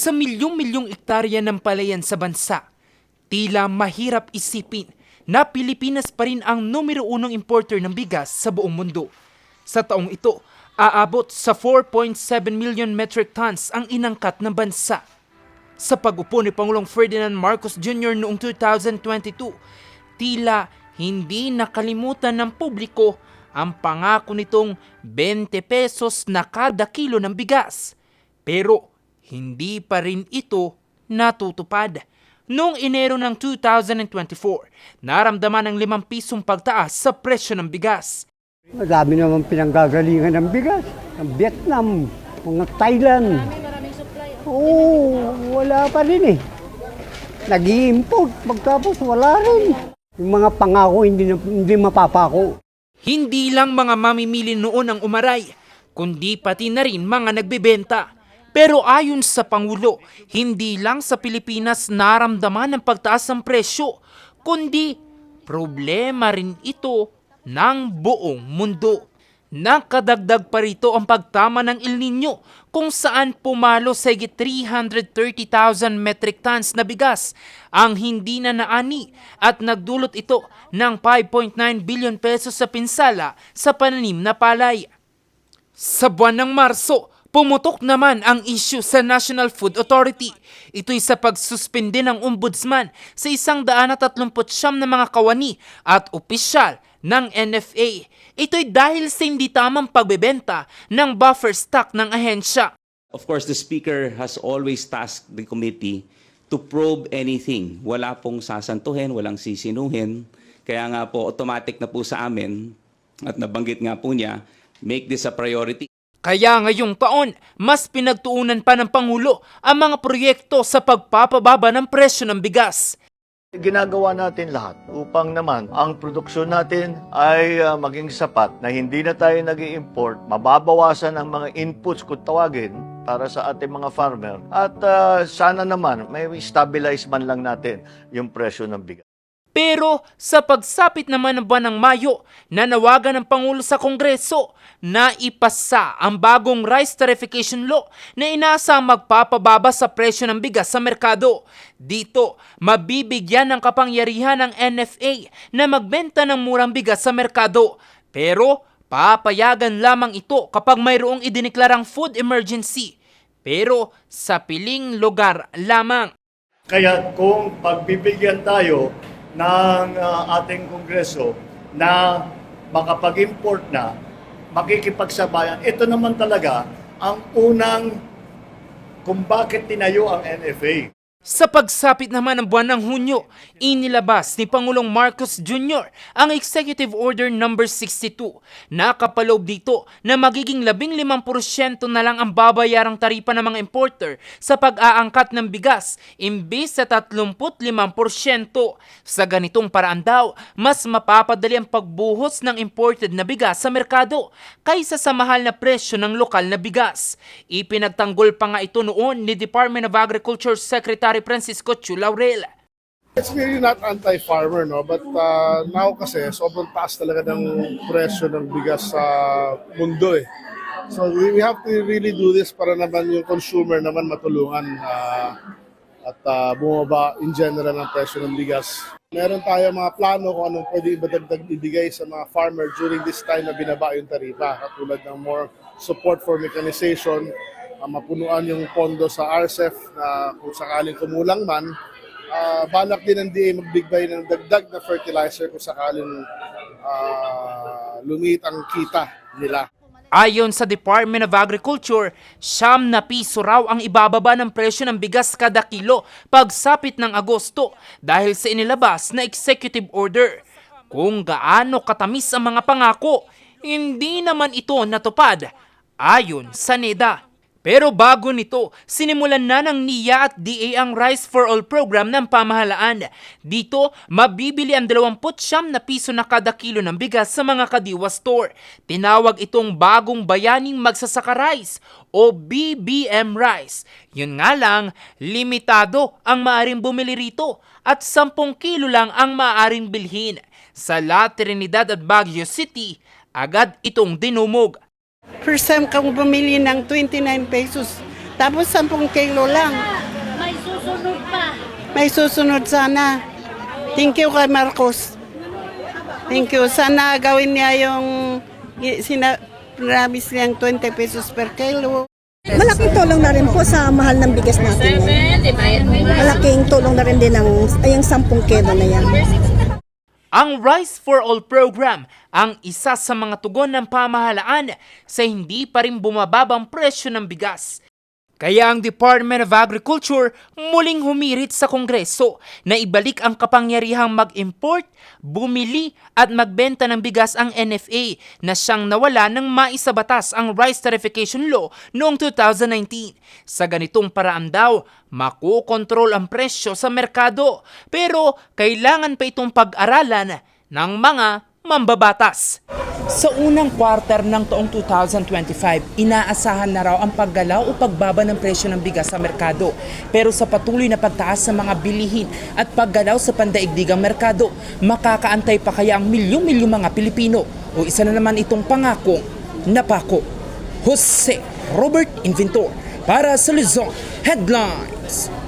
Sa milyong-milyong ektarya ng palayan sa bansa, tila mahirap isipin na Pilipinas pa rin ang numero 1 importer ng bigas sa buong mundo. Sa taong ito, aabot sa 4.7 million metric tons ang inangkat ng bansa. Sa pag-upo ni Pangulong Ferdinand Marcos Jr. noong 2022, tila hindi nakalimutan ng publiko ang pangako nitong 20 pesos na kada kilo ng bigas. Pero hindi pa rin ito natutupad. Noong Enero ng 2024, naramdaman ng 5 pisong pagtaas sa presyo ng bigas. Madami naman pinanggagalingan ng bigas. Ng Vietnam, mga Thailand. Maraming supply. Oo, wala pa rin eh. Nag-i-import, pagtapos wala rin. Yung mga pangako hindi mapapako. Hindi lang mga mamimili noon ang umaray, kundi pati na rin mga nagbebenta. Pero ayon sa Pangulo, hindi lang sa Pilipinas naramdaman ang pagtaas ng presyo, kundi problema rin ito ng buong mundo. Nakadagdag pa rito ang pagtama ng El Nino kung saan pumalo sa higit 330,000 metric tons na bigas ang hindi na naani at nagdulot ito ng 5.9 billion pesos sa pinsala sa pananim na palay. Sa buwan ng Marso, pumutok naman ang issue sa National Food Authority. Ito'y sa pagsuspende ng ombudsman sa 139 na mga kawani at opisyal ng NFA. Ito'y dahil sa hindi tamang pagbebenta ng buffer stock ng ahensya. Of course, the Speaker has always tasked the committee to probe anything. Wala pong sasantuhin, walang sisinuhin. Kaya nga po, automatic na po sa amin, at nabanggit nga po niya, make this a priority. Kaya ngayong taon, mas pinagtuunan pa ng Pangulo ang mga proyekto sa pagpapababa ng presyo ng bigas. Ginagawa natin lahat upang naman ang produksyon natin ay maging sapat na hindi na tayo nag-i-import, mababawasan ang mga inputs kung tawagin para sa ating mga farmer at sana naman may stabilize man lang natin yung presyo ng bigas. Pero sa pagsapit naman ng buwan ng Mayo, nanawagan ng Pangulo sa Kongreso na ipasa ang bagong rice tarification law na inaasang magpapababa sa presyo ng bigas sa merkado. Dito, mabibigyan ng kapangyarihan ng NFA na magbenta ng murang bigas sa merkado. Pero papayagan lamang ito kapag mayroong idineklarang food emergency. Pero sa piling lugar lamang. Kaya kung pagbibigyan tayo ng ating Kongreso na makapag-import na, makikipagsabayan, ito naman talaga ang unang kung bakit tinayo ang NFA. Sa pagsapit naman ng buwan ng Hunyo, inilabas ni Pangulong Marcos Jr. ang Executive Order No. 62. Nakapaloob dito na magiging 15% na lang ang babayarang taripa ng mga importer sa pag-aangkat ng bigas imbes sa 35%. Sa ganitong paraan daw, mas mapapadali ang pagbuhos ng imported na bigas sa merkado kaysa sa mahal na presyo ng lokal na bigas. Ipinagtanggol pa nga ito noon ni Department of Agriculture Secretary Francisco Chu Laurel. It's really not anti-farmer, no? But now kasi sobrang taas talaga ng presyo ng bigas sa mundo eh. So we have to really do this para naman yung consumer naman matulungan at bumaba in general ang presyo ng bigas. Meron tayo mga plano kung anong pwede ibadagdag ibigay sa mga farmer during this time na binaba yung taripa. Katulad ng more support for mechanization, mapunuan yung pondo sa RCEF na kung sakaling kumulang man, balak din ng DA magbigay ng dagdag na fertilizer kung sakaling lumit ang kita nila. Ayon sa Department of Agriculture, 9 na piso raw ang ibababa ng presyo ng bigas kada kilo pagsapit ng Agosto dahil sa inilabas na executive order. Kung gaano katamis ang mga pangako, hindi naman ito natupad ayon sa NEDA. Pero bago nito, sinimulan na ng NIA at DA ang Rice for All program ng pamahalaan. Dito, mabibili ang 29 na piso na kada kilo ng bigas sa mga kadiwa store. Tinawag itong bagong bayaning magsasaka rice o BBM rice. Yun nga lang, limitado ang maaring bumili rito at 10 kilo lang ang maaring bilhin. Sa La Trinidad at Baguio City, agad itong dinumog. First time kang bumili ng 29 pesos, tapos 10 kilo lang. may susunod sana. Thank you kay Marcos. Thank you. Sana gawin niya yung promise niyang 20 pesos per kilo. Malaking tulong na rin po sa mahal ng bigas natin. Malaking tulong na rin din yung 10 kilo na yan. Ang Rice for All program ang isa sa mga tugon ng pamahalaan sa hindi pa rin bumababang presyo ng bigas. Kaya ang Department of Agriculture muling humirit sa Kongreso na ibalik ang kapangyarihang mag-import, bumili at magbenta ng bigas ang NFA na siyang nawala nang maisabatas ang Rice Tarification Law noong 2019. Sa ganitong paraan daw, makokontrol ang presyo sa merkado pero kailangan pa itong pag-aralan ng mga mambabatas. Sa unang quarter ng taong 2025, inaasahan na raw ang paggalaw o pagbaba ng presyo ng bigas sa merkado. Pero sa patuloy na pagtaas sa mga bilihin at paggalaw sa pandaigdigang merkado, makakaantay pa kaya ang milyong-milyong mga Pilipino? O isa na naman itong pangakong napako? Jose Robert Inventor para sa Luzon Headlines.